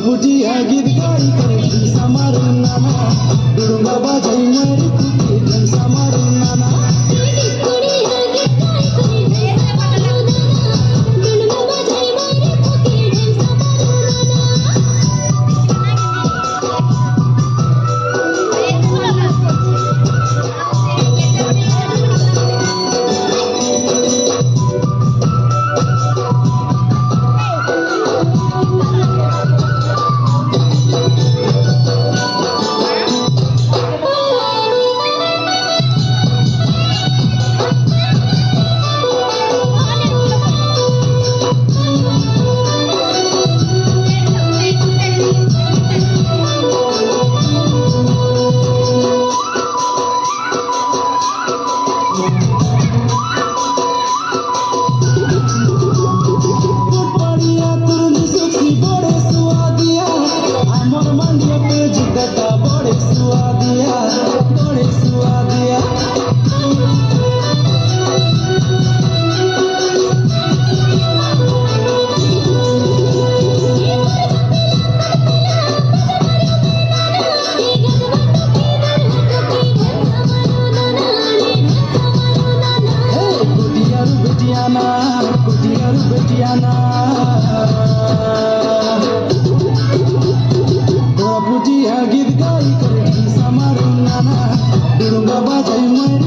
बुढ़िया गीत गाई करे समारू नाना डुडुंगा बाजाई मारी कुटी जन समारू नाना बुढ़िया गीत गाई करे समारू नाना डुडुंगा बाजाई मारी कुटी जन समारू बुढ़िया गीत गाई करे समारू नाना डुडुंगा बाजाई मारी